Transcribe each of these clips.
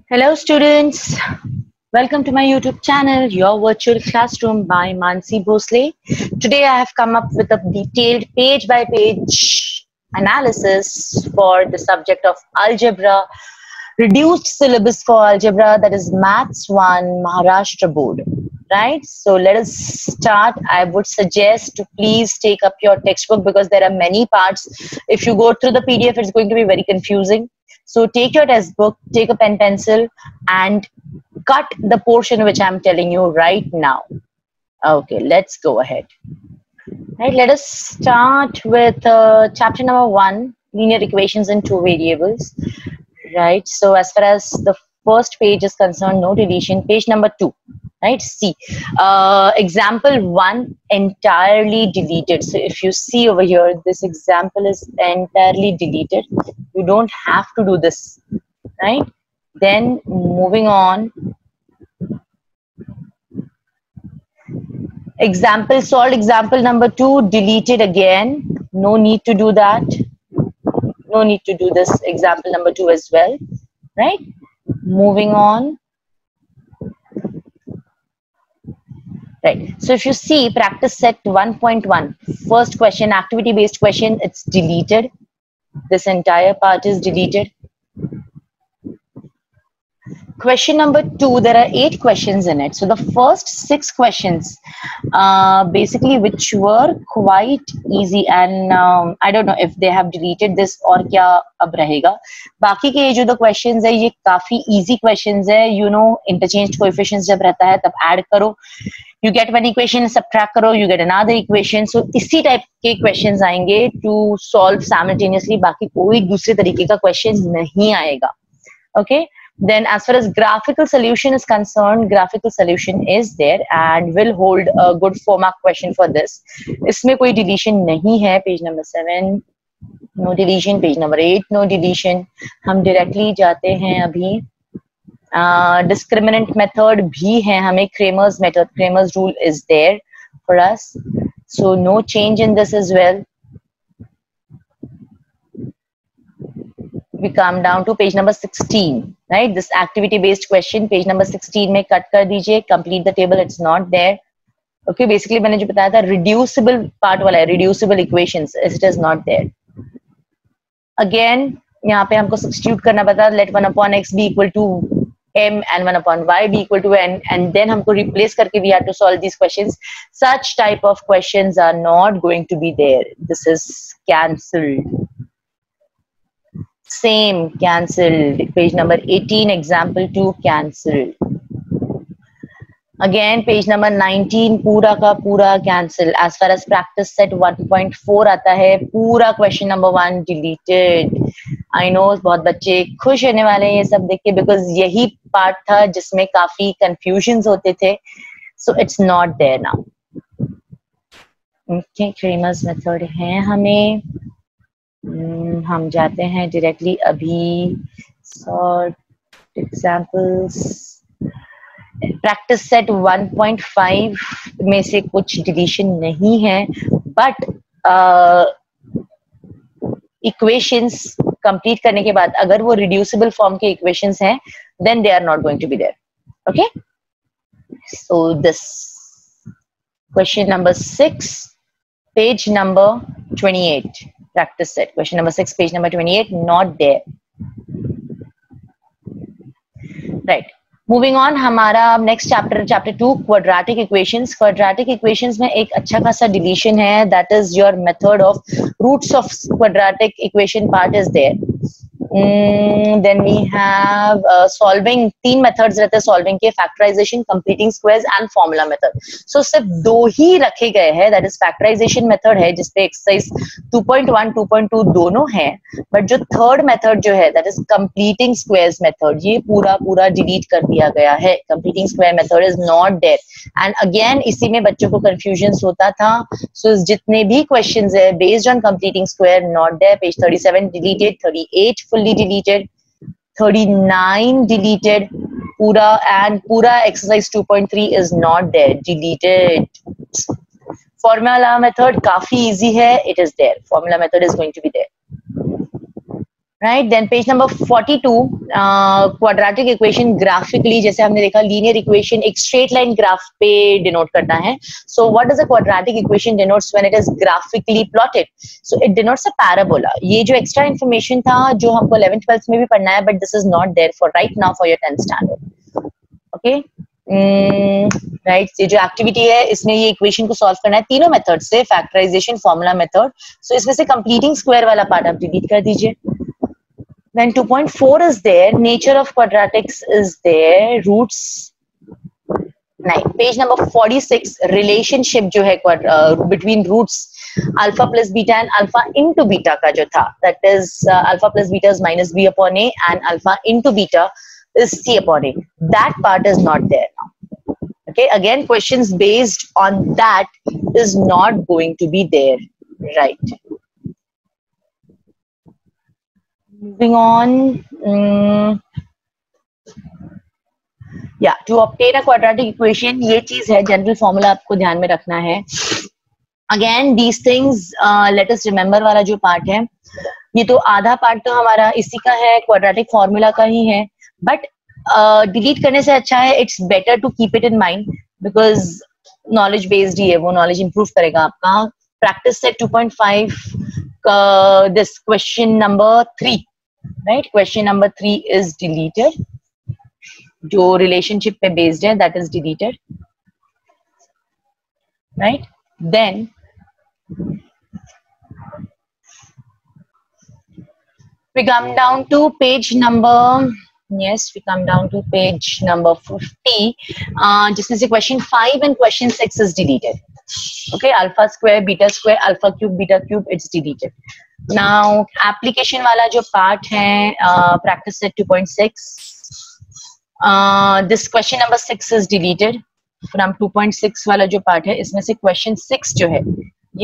Hello students, welcome to my YouTube channel, Your Virtual Classroom by Mansi Bhosle. Today I have come up with a detailed page by page analysis for the subject of algebra, reduced syllabus for algebra, that is Maths 1 Maharashtra Board. Right, so let us start. I would suggest to please take up your textbook because there are many parts. If you go through the PDF, it's going to be very confusing. So take your textbook, take a pen pencil and cut the portion which I'm telling you right now. Okay, let's go ahead. Right, let us start with chapter number 1, linear equations in two variables. Right, so as far as the first page is concerned, no deletion. Page number 2. Right, see, example 1 entirely deleted. So if you see over here, this example is entirely deleted. You don't have to do this, right? Then moving on, example solved, example number 2 deleted again. No need to do that. No need to do this example number 2 as well, right? Moving on. Right, so if you see practice set 1.1, first question, activity based question, it's deleted. This entire part is deleted. Question number 2, there are 8 questions in it. So the first 6 questions, basically which were quite easy, and I don't know if they have deleted this or kya ab rahega. Baki ke jo the questions hai, ye काफी easy questions hai. You know, interchanged coefficients जब रहता है तब add करो. You get one equation, subtract करो, you get another equation. So इसी type के questions आएंगे to solve simultaneously. बाकी कोई दूसरे तरीके का question नहीं आएगा. Okay. Then as far as graphical solution is concerned, graphical solution is there and will hold a good 4-mark question for this. इसमें कोई deletion नहीं है. Page number 7, no deletion. Page number 8, no deletion. हम directly जाते हैं अभी. Discriminant method भी है हमें. Kramer's method, Kramer's rule is there for us. So no change in this as well. We come down to page number 16, right? This activity based question, page number 16 में cut कर दीजिए. Complete the table, it's not there. Okay, basically मैंने जो बताया था reducible part वाला है, reducible equations, it is not there. Again यहाँ पे हमको substitute करना पता, let 1 upon x be equal to m and 1 upon y be equal to n, and then हमको replace करके we have to solve these questions. Such type of questions are not going to be there. This is cancelled. Same, cancelled. Page number 18, example 2, cancelled. Again, page number 19, पूरा का पूरा cancel. As far as practice set 1.4 आता है, पूरा question number 1 deleted. I know बहुत बच्चे खुश होने वाले हैं ये सब देख के, because यही part था जिसमें काफी confusions होते थे. So it's not there now. Okay, Kramer's method है हमें. हम जाते हैं डायरेक्टली अभी सॉर्ट एग्जांपल्स. प्रैक्टिस सेट 1.5 में से कुछ डिलीशन नहीं है, बट इक्वेशंस कंप्लीट करने के बाद अगर वो रिड्यूसिबल फॉर्म के इक्वेशंस हैं, then they are not going to be there. Okay, so this question number 6, page number 28. Practice set question number 6, page number 28, not there. Right, moving on. हमारा next chapter 2, quadratic equations. Quadratic equations में एक अच्छा खासा deletion है, that is your method of roots of quadratic equation part is there. Then we have solving. 3 methods रहते हैं solving के, factorization, completing squares and formula method. So सिर्फ 2 ही रखे गए हैं, that is factorization method है जिसपे exercise 2.1, 2.2 दोनों हैं, but जो third method जो है that is completing squares method, ये पूरा delete कर दिया गया है. Completing square method is not there. And again इसी में बच्चों को confusions होता था. So जितने भी questions है based on completing square, not there. Page 37 deleted, 38 fully deleted, 39 deleted, पूरा, and पूरा exercise 2.3 is not there, deleted. Formula method काफी easy है, it is there. Formula method is going to be there. Right. Then page number 42, quadratic equation graphically, जैसे हमने देखा linear equation एक straight line graph पे denote करता है. So what does a quadratic equation denotes when it is graphically plotted? So it denotes a parabola. ये जो extra information था जो हमको 11th 12th में भी पढ़ना है, but this is not there for right now for your 10th standard. Okay right. ये जो एक्टिविटी है इसमें ये इक्वेशन को सॉल्व करना है तीनों मेथड से, फैक्टराइजेशन, फॉर्मूला मेथड. सो इसमें से कंप्लीटिंग स्क्वायर वाला पार्ट आप डिलीट कर दीजिए. Then 2.4 is there. Nature of quadratics is there. Roots. Right. Page number 46. Relationship जो है between roots alpha plus beta and alpha into beta का जो था, that is alpha plus beta is minus b upon a and alpha into beta is c upon a. That part is not there now. Okay. Again, questions based on that is not going to be there. Right. Moving on, yeah, to obtain a quadratic equation, ये चीज है, general formula आपको ध्यान में रखना है. Again, these things, let us remember वाला जो पार्ट है, ये तो आधा पार्ट तो हमारा इसी का है, क्वाड्रेटिक फॉर्मूला का ही है, बट डिलीट करने से अच्छा है, it's better to keep it in mind because knowledge based ही है, वो नॉलेज इंप्रूव करेगा आपका. Practice set 2.5 this question number 3, right? Question number 3 is deleted. जो relationship पे based है, that is deleted, right? Then we come down to page number, yes, we come down to page number 50, जिसमें से question 5 and question 6 is deleted. Okay, alpha square, beta square, alpha cube, beta cube, it's deleted. Now application वाला जो part है, practice set 2.6, this question number 6 is deleted from 2.6 वाला जो part है, इसमें से question 6 जो है,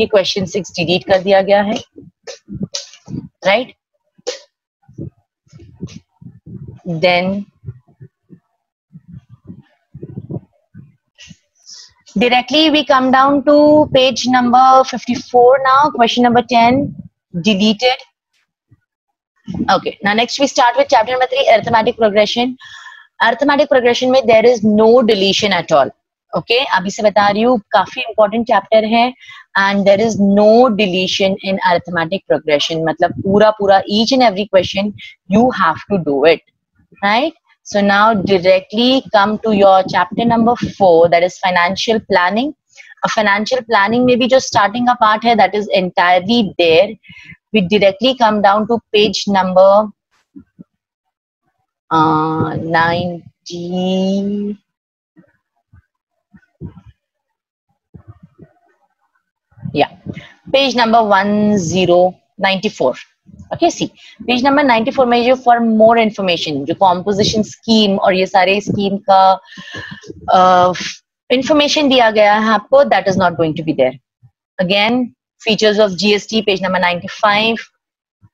ये question 6 delete कर दिया गया है, right? Then directly we come down to page number 54 now, question number 10, deleted. Okay, now next we start with chapter number 3, arithmetic progression. Arithmetic progression में there is no deletion at all. Okay, अभी से बता रही हूँ, काफी important chapter है and there is no deletion in arithmetic progression. मतलब पूरा each and every question you have to do it, right? So now directly come to your chapter number 4, that is financial planning. Financial planning में भी जो starting का part है, that is entirely there. We directly come down to page number 90. Yeah, page number 1094. Okay, see, page number 94 में जो for more information, जो composition scheme और ये सारे स्कीम का इंफॉर्मेशन दिया गया है आपको, that is not going to be there. Again features of GST page number 95,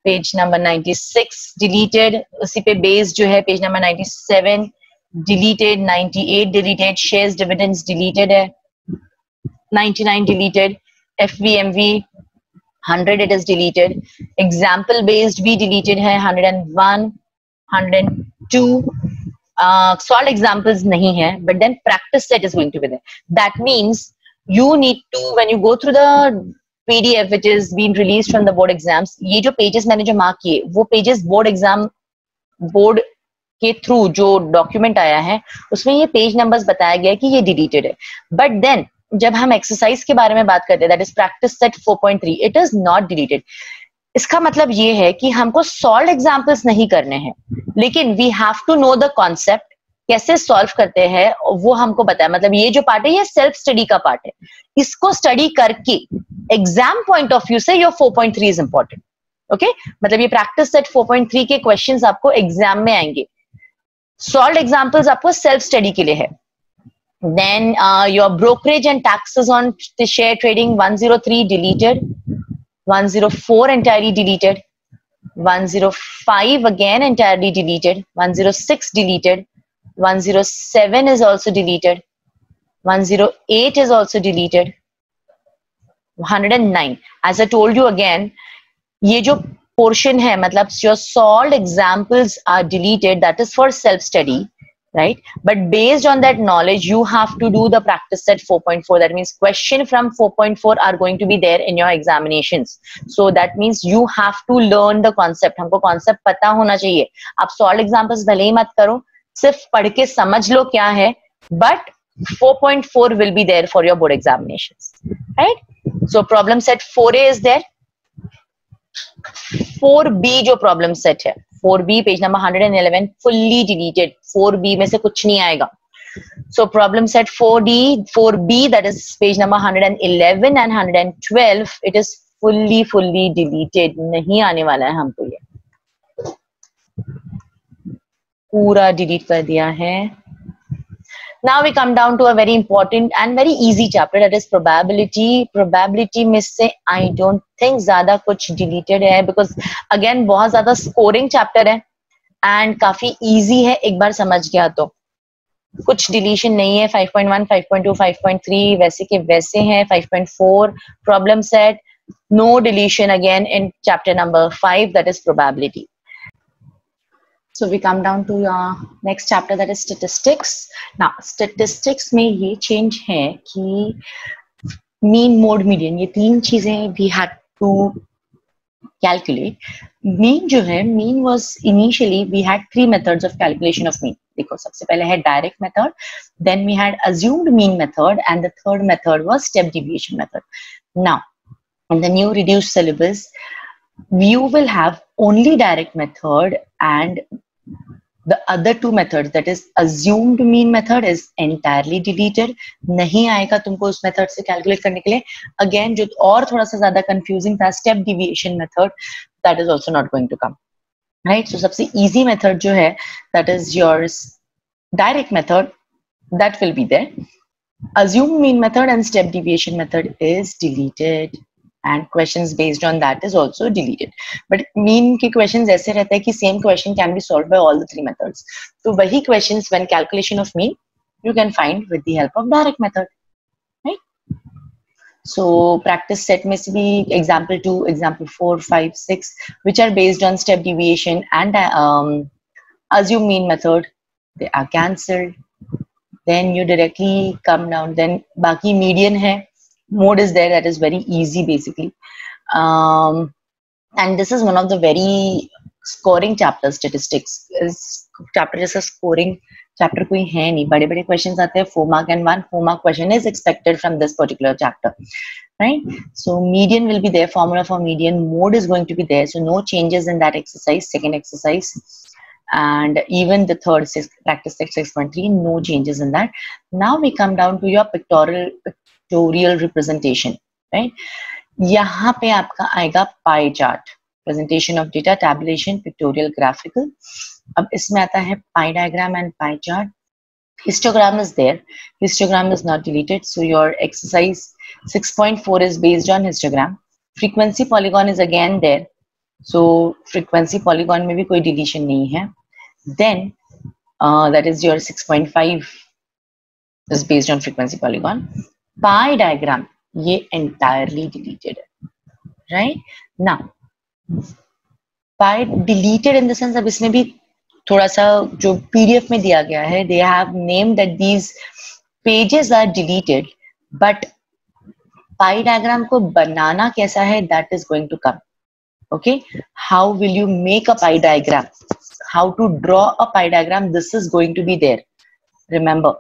page number 96 deleted, उसी पे बेस जो है page number 97 deleted, 98 deleted, shares dividends deleted है, 99 deleted, FVMV 100 it is deleted, example based भी deleted है, 101, 102, solved examples नहीं है, but then practice set is going to be there. That means you need to, when you go through the PDF which is being released from the board exams, ये जो pages मैंने जो mark किए, वो pages board exam, board के through जो document आया है, उसमें ये page numbers बताया गया है कि ये deleted है, but then जब हम एक्सरसाइज के बारे में बात करते हैं, that is practice set 4.3, it is not deleted. इसका मतलब ये है कि हमको सॉल्व एग्जांपल्स नहीं करने हैं, लेकिन we have to know the concept, कैसे सॉल्व करते हैं वो हमको बताया. मतलब ये जो पार्ट है ये सेल्फ स्टडी का पार्ट है, इसको स्टडी करके एग्जाम पॉइंट ऑफ व्यू से योर 4.3 इज इंपॉर्टेंट. ओके, मतलब ये प्रैक्टिस सेट 4.3 के क्वेश्चंस आपको एग्जाम में आएंगे, सॉल्व एग्जांपल्स आपको सेल्फ स्टडी के लिए है. Then your brokerage and taxes on the share trading, 103 deleted, 104 entirely deleted, 105 again entirely deleted, 106 deleted, 107 is also deleted, 108 is also deleted, 109. As I told you again, ये जो portion है, मतलब your solved examples are deleted, that is for self study, right? But based on that knowledge you have to do the practice set 4.4. That means question from 4.4 are going to be there in your examinations. So that means you have to learn the concept. हमको concept पता होना चाहिए. आप solved examples भले ही मत करो, सिर्फ पढ़ के समझ लो क्या है, but 4.4 will be there for your board examinations, right? So problem set 4A is there. 4B जो प्रॉब्लम सेट है, 4B page number 111 fully deleted. 4B में से कुछ नहीं आएगा. So problem set 4B, that is page number 111 and 112, it is fully deleted. नहीं आने वाला है हमको, ये पूरा डिलीट कर दिया है. Now we come down to a very important and very easy chapter, that is probability. Probability में से I don't think ज़्यादा कुछ deleted है, because again बहुत ज़्यादा scoring chapter है and काफी easy है, एक बार समझ गया तो कुछ deletion नहीं है. 5.1, 5.2, 5.3 वैसे के वैसे हैं. 5.4 problem set, no deletion again in chapter number 5, that is probability. So we come down to your next chapter, that is statistics. Now statistics में ये change है कि mean, mode, median, ये तीन चीजें we had to calculate. Mean जो है, mean was initially we had 3 methods of calculation of mean. देखो सबसे पहले है direct method, then we had assumed mean method, and the third method was step deviation method. Now in the new reduced syllabus you will have only direct method, and the other two methods, that is assumed mean method, is entirely deleted. नहीं आएगा तुमको उस method से calculate करने के लिए. Again जो और थोड़ा सा ज़्यादा confusing था, step deviation method, that is also not going to come, right? So सबसे easy method जो है, that is yours direct method, that will be there. Assumed mean method and step deviation method is deleted, and questions based on that is also deleted. But mean के questions ऐसे रहते हैं कि same question can be solved by all the 3 methods. तो वही questions when calculation of mean you can find with the help of direct method, right? So practice set में से भी example 2, example 4, 5, 6 which are based on step deviation and assume mean method, they are cancelled. Then you directly come down, then बाकी median है, mode is there, that is very easy basically. And this is one of the very scoring chapters. Statistics is chapter is a scoring chapter, कोई है नहीं, बड़े बड़े questions आते हैं 4 mark, and 1 4 mark question is expected from this particular chapter, right? So median will be there, formula for median, mode is going to be there, so no changes in that exercise, second exercise, and even the third practice 6.3, no changes in that. Now we come down to your pictorial representation, right? यहाँ पे आपका आएगा pie chart, presentation of data, tabulation, pictorial, graphical. अब इसमें आता है pie diagram and pie chart. Histogram is there, histogram is not deleted, so your exercise 6.4 is based on histogram. Frequency polygon is again there, so frequency polygon में भी कोई deletion नहीं है. Then that is your 6.5 is based on frequency polygon. Pie diagram ये entirely deleted है, right? Now pie deleted in the sense अब इसमें भी थोड़ा सा जो PDF में दिया गया है, they have named that these pages are deleted, but pie diagram को बनाना कैसा है, that is going to come. Okay, how will you make a pie diagram, how to draw a pie diagram, this is going to be there. Remember,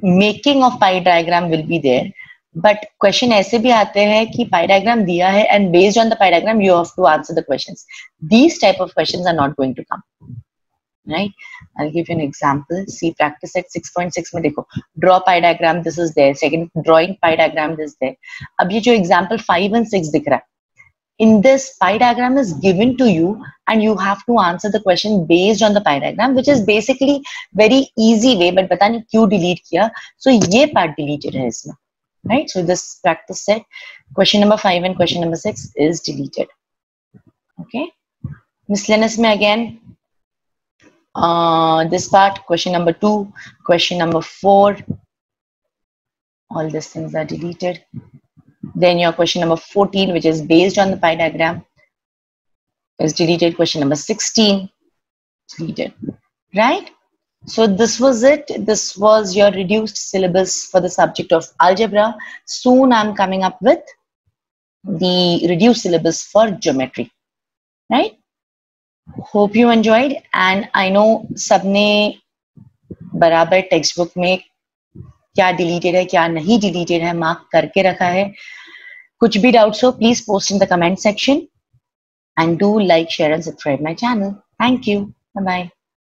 making of pie diagram will be there, but question ऐसे भी आते हैं कि pie diagram दिया है and based on the pie diagram you have to answer the questions. These type of questions are not going to come, right? I'll give you an example. See practice at 6.6 में देखो, draw pie diagram, this is there. Second, drawing pie diagram, this is there. अब ये जो example 5 and 6 दिख रहा है, in this pie diagram is given to you and you have to answer the question based on the pie diagram, which is basically very easy way, but पता नहीं क्यों delete किया, so ये part deleted है इसमें, right? So this practice set question number 5 and question number 6 is deleted. Okay, miscellaneous में again this part, question number 2, question number 4, all these things are deleted. Then your question number 14, which is based on the pie diagram, is deleted. Question number 16 deleted, right? So this was it. This was your reduced syllabus for the subject of algebra. Soon I'm coming up with the reduced syllabus for geometry, right? Hope you enjoyed, and I know सबने बराबर text book में क्या deleted है क्या नहीं deleted है mark करके रखा है. कुछ भी डाउट्स हो please post in the comment section, and do like, share and subscribe my channel. Thank you. Bye bye.